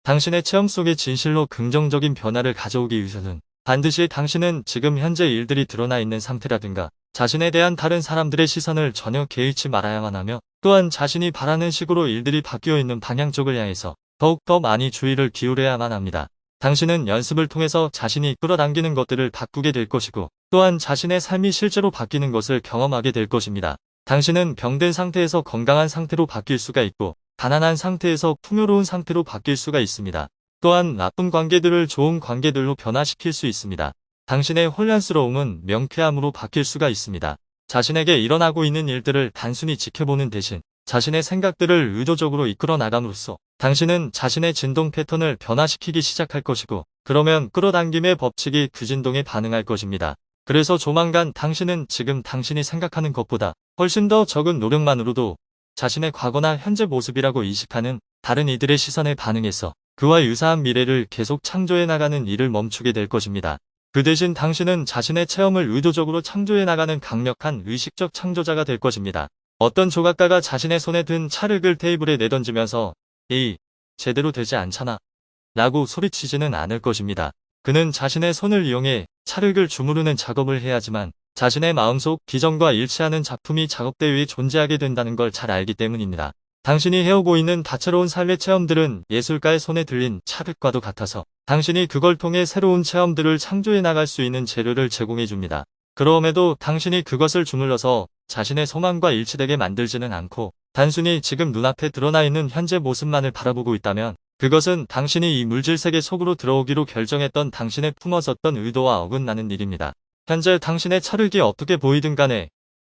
당신의 체험 속에 진실로 긍정적인 변화를 가져오기 위해서는 반드시 당신은 지금 현재 일들이 드러나 있는 상태라든가 자신에 대한 다른 사람들의 시선을 전혀 개의치 말아야만 하며, 또한 자신이 바라는 식으로 일들이 바뀌어 있는 방향 쪽을 향해서 더욱더 많이 주의를 기울여야만 합니다. 당신은 연습을 통해서 자신이 끌어당기는 것들을 바꾸게 될 것이고, 또한 자신의 삶이 실제로 바뀌는 것을 경험하게 될 것입니다. 당신은 병든 상태에서 건강한 상태로 바뀔 수가 있고, 가난한 상태에서 풍요로운 상태로 바뀔 수가 있습니다. 또한 나쁜 관계들을 좋은 관계들로 변화시킬 수 있습니다. 당신의 혼란스러움은 명쾌함으로 바뀔 수가 있습니다. 자신에게 일어나고 있는 일들을 단순히 지켜보는 대신 자신의 생각들을 의도적으로 이끌어 나감으로써 당신은 자신의 진동 패턴을 변화시키기 시작할 것이고, 그러면 끌어당김의 법칙이 그 진동에 반응할 것입니다. 그래서 조만간 당신은 지금 당신이 생각하는 것보다 훨씬 더 적은 노력만으로도 자신의 과거나 현재 모습이라고 인식하는 다른 이들의 시선에 반응해서 그와 유사한 미래를 계속 창조해 나가는 일을 멈추게 될 것입니다. 그 대신 당신은 자신의 체험을 의도적으로 창조해 나가는 강력한 의식적 창조자가 될 것입니다. 어떤 조각가가 자신의 손에 든 찰흙을 테이블에 내던지면서 "에이, 제대로 되지 않잖아" 라고 소리치지는 않을 것입니다. 그는 자신의 손을 이용해 찰흙을 주무르는 작업을 해야지만 자신의 마음속 비전과 일치하는 작품이 작업대 위에 존재하게 된다는 걸 잘 알기 때문입니다. 당신이 해오고 있는 다채로운 삶의 체험들은 예술가의 손에 들린 찰흙과도 같아서 당신이 그걸 통해 새로운 체험들을 창조해 나갈 수 있는 재료를 제공해 줍니다. 그럼에도 당신이 그것을 주물러서 자신의 소망과 일치되게 만들지는 않고 단순히 지금 눈앞에 드러나 있는 현재 모습만을 바라보고 있다면, 그것은 당신이 이 물질 세계 속으로 들어오기로 결정했던 당신의 품어졌던 의도와 어긋나는 일입니다. 현재 당신의 찰흙이 어떻게 보이든 간에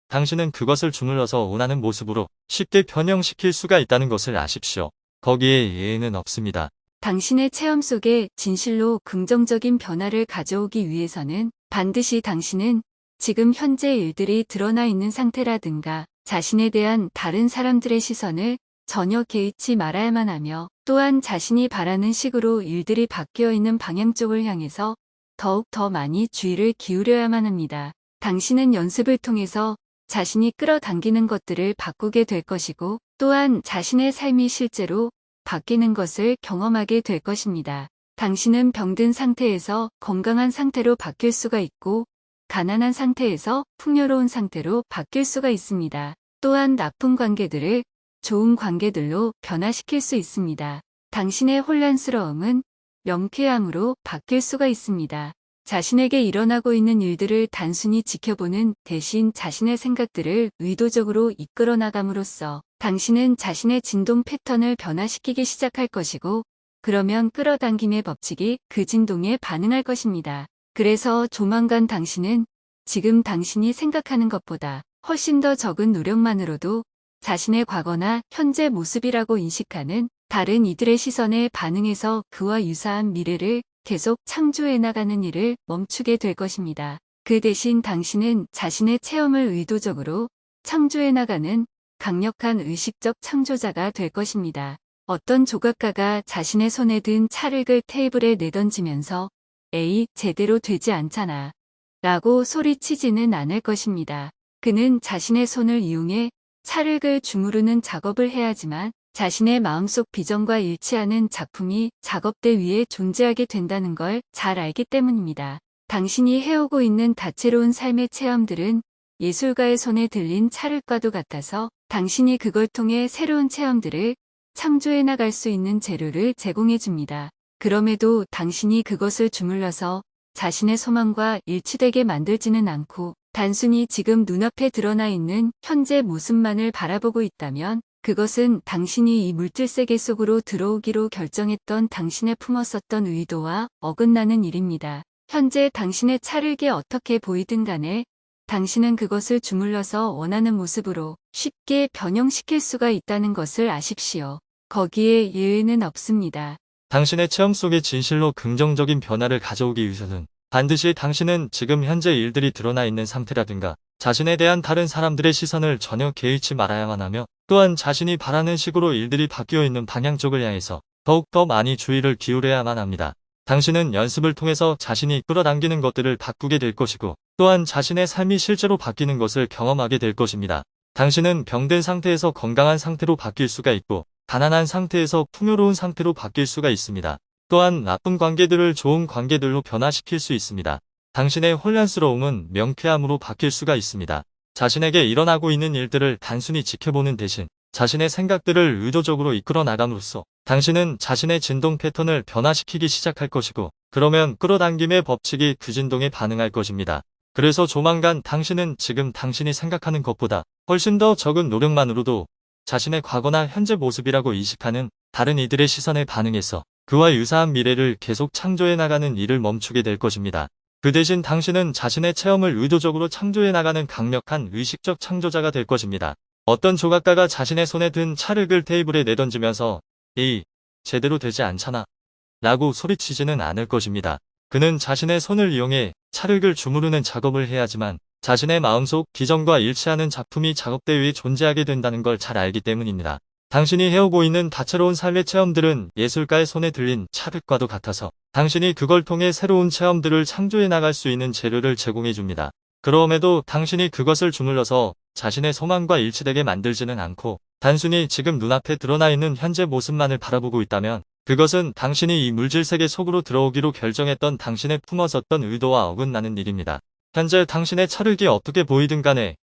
당신은 그것을 주물러서 원하는 모습으로 쉽게 변형시킬 수가 있다는 것을 아십시오. 거기에 예외는 없습니다. 당신의 체험 속에 진실로 긍정적인 변화를 가져오기 위해서는 반드시 당신은 지금 현재 일들이 드러나 있는 상태라든가 자신에 대한 다른 사람들의 시선을 전혀 개의치 말아야만 하며, 또한 자신이 바라는 식으로 일들이 바뀌어 있는 방향 쪽을 향해서 더욱 더 많이 주의를 기울여야만 합니다. 당신은 연습을 통해서 자신이 끌어당기는 것들을 바꾸게 될 것이고, 또한 자신의 삶이 실제로 바뀌는 것을 경험하게 될 것입니다. 당신은 병든 상태에서 건강한 상태로 바뀔 수가 있고, 가난한 상태에서 풍요로운 상태로 바뀔 수가 있습니다. 또한 나쁜 관계들을 좋은 관계들로 변화시킬 수 있습니다. 당신의 혼란스러움은 명쾌함으로 바뀔 수가 있습니다. 자신에게 일어나고 있는 일들을 단순히 지켜보는 대신 자신의 생각들을 의도적으로 이끌어 나감으로써 당신은 자신의 진동 패턴을 변화시키기 시작할 것이고, 그러면 끌어당김의 법칙이 그 진동에 반응할 것입니다. 그래서 조만간 당신은 지금 당신이 생각하는 것보다 훨씬 더 적은 노력만으로도 자신의 과거나 현재 모습이라고 인식하는 다른 이들의 시선에 반응해서 그와 유사한 미래를 계속 창조해 나가는 일을 멈추게 될 것입니다. 그 대신 당신은 자신의 체험을 의도적으로 창조해 나가는 강력한 의식적 창조자가 될 것입니다. 어떤 조각가가 자신의 손에 든 찰흙을 테이블에 내던지면서 "에이, 제대로 되지 않잖아" 라고 소리치지는 않을 것입니다. 그는 자신의 손을 이용해 찰흙을 주무르는 작업을 해야지만 자신의 마음속 비전과 일치하는 작품이 작업대 위에 존재하게 된다는 걸 잘 알기 때문입니다. 당신이 해오고 있는 다채로운 삶의 체험들은 예술가의 손에 들린 찰흙과도 같아서 당신이 그걸 통해 새로운 체험들을 창조해 나갈 수 있는 재료를 제공해 줍니다. 그럼에도 당신이 그것을 주물러서 자신의 소망과 일치되게 만들지는 않고 단순히 지금 눈앞에 드러나 있는 현재 모습만을 바라보고 있다면, 그것은 당신이 이 물질세계 속으로 들어오기로 결정했던 당신의 품었었던 의도와 어긋나는 일입니다. 현재 당신의 찰흙이 어떻게 보이든 간에 당신은 그것을 주물러서 원하는 모습으로 쉽게 변형시킬 수가 있다는 것을 아십시오. 거기에 예외는 없습니다. 당신의 체험 속에 진실로 긍정적인 변화를 가져오기 위해서는 반드시 당신은 지금 현재 일들이 드러나 있는 상태라든가 자신에 대한 다른 사람들의 시선을 전혀 개의치 말아야만 하며, 또한 자신이 바라는 식으로 일들이 바뀌어 있는 방향 쪽을 향해서 더욱더 많이 주의를 기울여야만 합니다. 당신은 연습을 통해서 자신이 끌어당기는 것들을 바꾸게 될 것이고, 또한 자신의 삶이 실제로 바뀌는 것을 경험하게 될 것입니다. 당신은 병든 상태에서 건강한 상태로 바뀔 수가 있고, 가난한 상태에서 풍요로운 상태로 바뀔 수가 있습니다. 또한 나쁜 관계들을 좋은 관계들로 변화시킬 수 있습니다. 당신의 혼란스러움은 명쾌함으로 바뀔 수가 있습니다. 자신에게 일어나고 있는 일들을 단순히 지켜보는 대신 자신의 생각들을 의도적으로 이끌어 나감으로써 당신은 자신의 진동 패턴을 변화시키기 시작할 것이고, 그러면 끌어당김의 법칙이 그 진동에 반응할 것입니다. 그래서 조만간 당신은 지금 당신이 생각하는 것보다 훨씬 더 적은 노력만으로도 자신의 과거나 현재 모습이라고 인식하는 다른 이들의 시선에 반응해서 그와 유사한 미래를 계속 창조해 나가는 일을 멈추게 될 것입니다. 그 대신 당신은 자신의 체험을 의도적으로 창조해 나가는 강력한 의식적 창조자가 될 것입니다. 어떤 조각가가 자신의 손에 든 찰흙을 테이블에 내던지면서 "에이, 제대로 되지 않잖아" 라고 소리치지는 않을 것입니다. 그는 자신의 손을 이용해 찰흙을 주무르는 작업을 해야지만 자신의 마음속 비전과 일치하는 작품이 작업대 위에 존재하게 된다는 걸 잘 알기 때문입니다. 당신이 해오고 있는 다채로운 삶의 체험들은 예술가의 손에 들린 찰흙과도 같아서 당신이 그걸 통해 새로운 체험들을 창조해 나갈 수 있는 재료를 제공해 줍니다. 그럼에도 당신이 그것을 주물러서 자신의 소망과 일치되게 만들지는 않고 단순히 지금 눈앞에 드러나 있는 현재 모습만을 바라보고 있다면, 그것은 당신이 이 물질 세계 속으로 들어오기로 결정했던 당신의 품어섰던 의도와 어긋나는 일입니다. 현재 당신의 찰흙이 어떻게 보이든 간에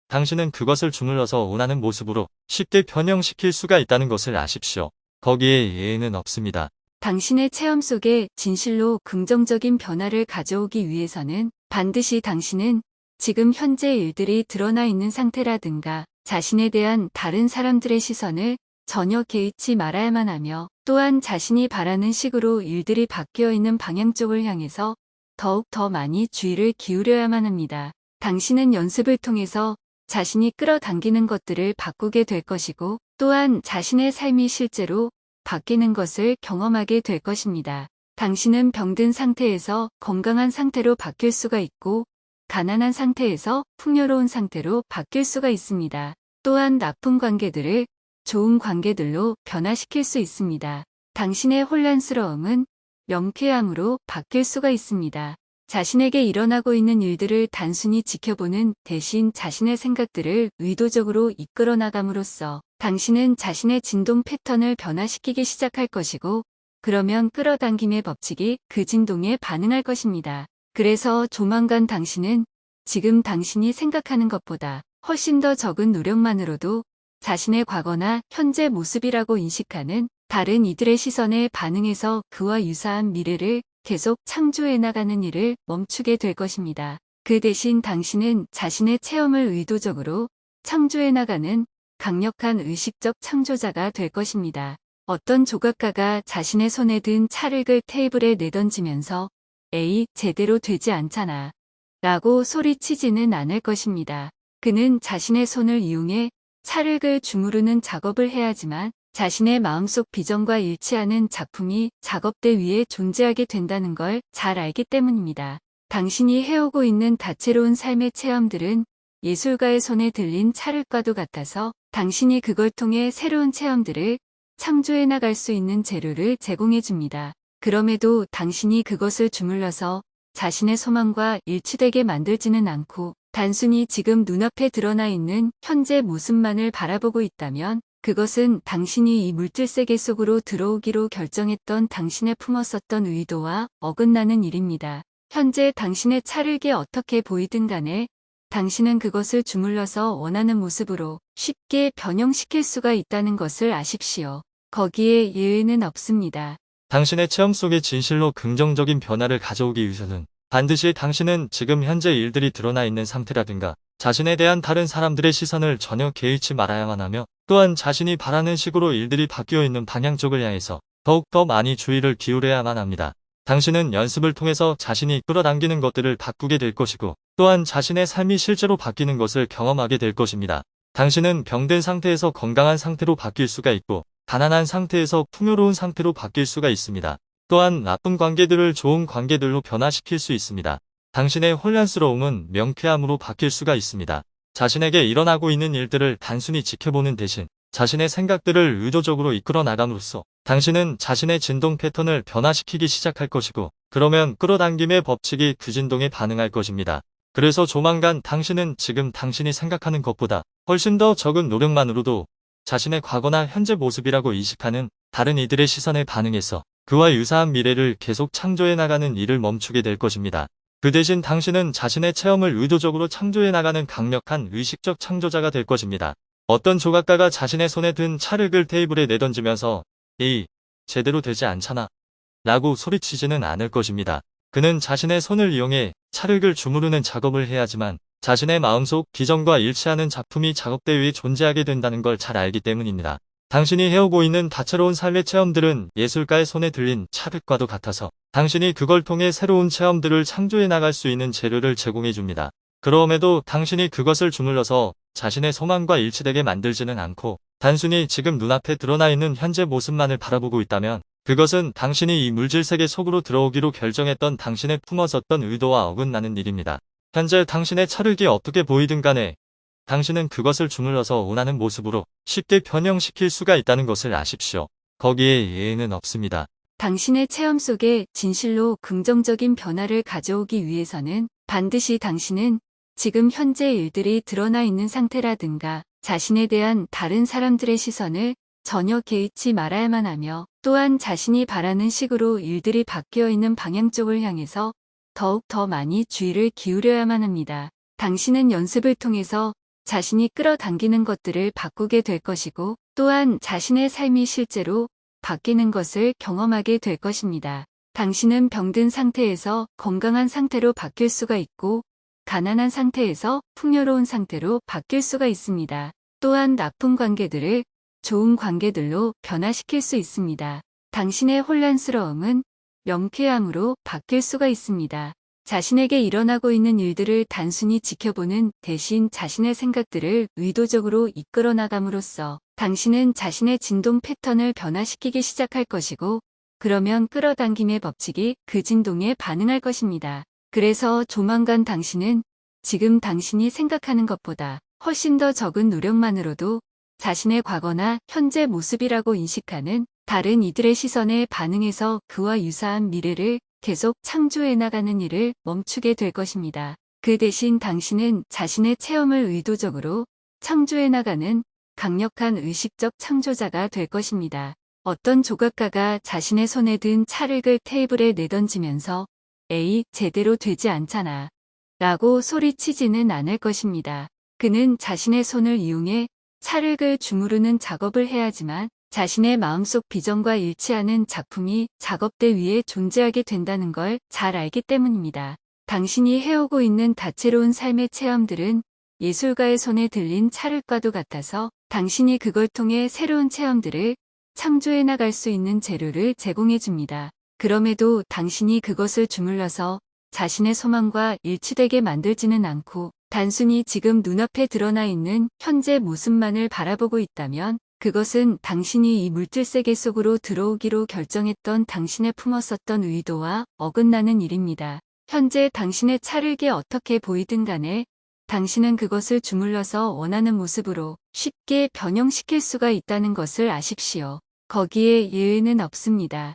당신은 그것을 주물러서 원하는 모습으로 쉽게 변형시킬 수가 있다는 것을 아십시오. 거기에 예외는 없습니다. 당신의 체험 속에 진실로 긍정적인 변화를 가져오기 위해서는 반드시 당신은 지금 현재 일들이 드러나 있는 상태라든가 자신에 대한 다른 사람들의 시선을 전혀 개의치 말아야만 하며, 또한 자신이 바라는 식으로 일들이 바뀌어 있는 방향 쪽을 향해서 더욱 더 많이 주의를 기울여야만 합니다. 당신은 연습을 통해서 자신이 끌어당기는 것들을 바꾸게 될 것이고, 또한 자신의 삶이 실제로 바뀌는 것을 경험하게 될 것입니다. 당신은 병든 상태에서 건강한 상태로 바뀔 수가 있고, 가난한 상태에서 풍요로운 상태로 바뀔 수가 있습니다. 또한 나쁜 관계들을 좋은 관계들로 변화시킬 수 있습니다. 당신의 혼란스러움은 명쾌함으로 바뀔 수가 있습니다. 자신에게 일어나고 있는 일들을 단순히 지켜보는 대신 자신의 생각들을 의도적으로 이끌어 나감으로써 당신은 자신의 진동 패턴을 변화시키기 시작할 것이고, 그러면 끌어당김의 법칙이 그 진동에 반응할 것입니다. 그래서 조만간 당신은 지금 당신이 생각하는 것보다 훨씬 더 적은 노력만으로도 자신의 과거나 현재 모습이라고 인식하는 다른 이들의 시선에 반응해서 그와 유사한 미래를 계속 창조해 나가는 일을 멈추게 될 것입니다. 그 대신 당신은 자신의 체험을 의도적으로 창조해 나가는 강력한 의식적 창조자가 될 것입니다. 어떤 조각가가 자신의 손에 든 찰흙을 테이블에 내던지면서 "에이, 제대로 되지 않잖아" 라고 소리치지는 않을 것입니다. 그는 자신의 손을 이용해 찰흙을 주무르는 작업을 해야지만 자신의 마음속 비전과 일치하는 작품이 작업대 위에 존재하게 된다는 걸 잘 알기 때문입니다. 당신이 해오고 있는 다채로운 삶의 체험들은 예술가의 손에 들린 찰흙과도 같아서 당신이 그걸 통해 새로운 체험들을 창조해 나갈 수 있는 재료를 제공해 줍니다. 그럼에도 당신이 그것을 주물러서 자신의 소망과 일치되게 만들지는 않고 단순히 지금 눈앞에 드러나 있는 현재 모습만을 바라보고 있다면, 그것은 당신이 이 물질세계 속으로 들어오기로 결정했던 당신의 품었었던 의도와 어긋나는 일입니다. 현재 당신의 찰흙이 어떻게 보이든 간에 당신은 그것을 주물러서 원하는 모습으로 쉽게 변형시킬 수가 있다는 것을 아십시오. 거기에 예외는 없습니다. 당신의 체험 속에 진실로 긍정적인 변화를 가져오기 위해서는 반드시 당신은 지금 현재 일들이 드러나 있는 상태라든가 자신에 대한 다른 사람들의 시선을 전혀 개의치 말아야만 하며, 또한 자신이 바라는 식으로 일들이 바뀌어 있는 방향 쪽을 향해서 더욱더 많이 주의를 기울여야만 합니다. 당신은 연습을 통해서 자신이 끌어당기는 것들을 바꾸게 될 것이고, 또한 자신의 삶이 실제로 바뀌는 것을 경험하게 될 것입니다. 당신은 병든 상태에서 건강한 상태로 바뀔 수가 있고, 가난한 상태에서 풍요로운 상태로 바뀔 수가 있습니다. 또한 나쁜 관계들을 좋은 관계들로 변화시킬 수 있습니다. 당신의 혼란스러움은 명쾌함으로 바뀔 수가 있습니다. 자신에게 일어나고 있는 일들을 단순히 지켜보는 대신 자신의 생각들을 의도적으로 이끌어 나감으로써 당신은 자신의 진동 패턴을 변화시키기 시작할 것이고, 그러면 끌어당김의 법칙이 그 진동에 반응할 것입니다. 그래서 조만간 당신은 지금 당신이 생각하는 것보다 훨씬 더 적은 노력만으로도 자신의 과거나 현재 모습이라고 인식하는 다른 이들의 시선에 반응해서 그와 유사한 미래를 계속 창조해 나가는 일을 멈추게 될 것입니다. 그 대신 당신은 자신의 체험을 의도적으로 창조해 나가는 강력한 의식적 창조자가 될 것입니다. 어떤 조각가가 자신의 손에 든 찰흙을 테이블에 내던지면서 에이, 제대로 되지 않잖아 라고 소리치지는 않을 것입니다. 그는 자신의 손을 이용해 찰흙을 주무르는 작업을 해야지만 자신의 마음속 비전과 일치하는 작품이 작업대 위에 존재하게 된다는 걸 잘 알기 때문입니다. 당신이 해오고 있는 다채로운 삶의 체험들은 예술가의 손에 들린 찰흙과도 같아서 당신이 그걸 통해 새로운 체험들을 창조해 나갈 수 있는 재료를 제공해 줍니다. 그럼에도 당신이 그것을 주물러서 자신의 소망과 일치되게 만들지는 않고 단순히 지금 눈앞에 드러나 있는 현재 모습만을 바라보고 있다면 그것은 당신이 이 물질 세계 속으로 들어오기로 결정했던 당신의 품어섰던 의도와 어긋나는 일입니다. 현재 당신의 찰흙이 어떻게 보이든 간에 당신은 그것을 주물러서 원하는 모습으로 쉽게 변형시킬 수가 있다는 것을 아십시오. 거기에 예외는 없습니다. 당신의 체험 속에 진실로 긍정적인 변화를 가져오기 위해서는 반드시 당신은 지금 현재 일들이 드러나 있는 상태라든가 자신에 대한 다른 사람들의 시선을 전혀 개의치 말아야만 하며 또한 자신이 바라는 식으로 일들이 바뀌어 있는 방향 쪽을 향해서 더욱 더 많이 주의를 기울여야만 합니다. 당신은 연습을 통해서 자신이 끌어당기는 것들을 바꾸게 될 것이고 또한 자신의 삶이 실제로 바뀌는 것을 경험하게 될 것입니다. 당신은 병든 상태에서 건강한 상태로 바뀔 수가 있고 가난한 상태에서 풍요로운 상태로 바뀔 수가 있습니다. 또한 나쁜 관계들을 좋은 관계들로 변화시킬 수 있습니다. 당신의 혼란스러움은 명쾌함으로 바뀔 수가 있습니다. 자신에게 일어나고 있는 일들을 단순히 지켜보는 대신 자신의 생각들을 의도적으로 이끌어 나감으로써 당신은 자신의 진동 패턴을 변화시키기 시작할 것이고 그러면 끌어당김의 법칙이 그 진동에 반응할 것입니다. 그래서 조만간 당신은 지금 당신이 생각하는 것보다 훨씬 더 적은 노력만으로도 자신의 과거나 현재 모습이라고 인식하는 다른 이들의 시선에 반응해서 그와 유사한 미래를 계속 창조해 나가는 일을 멈추게 될 것입니다. 그 대신 당신은 자신의 체험을 의도적으로 창조해 나가는 강력한 의식적 창조자가 될 것입니다. 어떤 조각가가 자신의 손에 든 찰흙을 테이블에 내던지면서 에이, 제대로 되지 않잖아 라고 소리치지는 않을 것입니다. 그는 자신의 손을 이용해 찰흙을 주무르는 작업을 해야지만 자신의 마음속 비전과 일치하는 작품이 작업대 위에 존재하게 된다는 걸 잘 알기 때문입니다. 당신이 해오고 있는 다채로운 삶의 체험들은 예술가의 손에 들린 찰흙과도 같아서 당신이 그걸 통해 새로운 체험들을 창조해 나갈 수 있는 재료를 제공해 줍니다. 그럼에도 당신이 그것을 주물러서 자신의 소망과 일치되게 만들지는 않고 단순히 지금 눈앞에 드러나 있는 현재 모습만을 바라보고 있다면 그것은 당신이 이 물질세계 속으로 들어오기로 결정했던 당신의 품었었던 의도와 어긋나는 일입니다. 현재 당신의 찰흙이 어떻게 보이든 간에 당신은 그것을 주물러서 원하는 모습으로 쉽게 변형시킬 수가 있다는 것을 아십시오. 거기에 예외는 없습니다.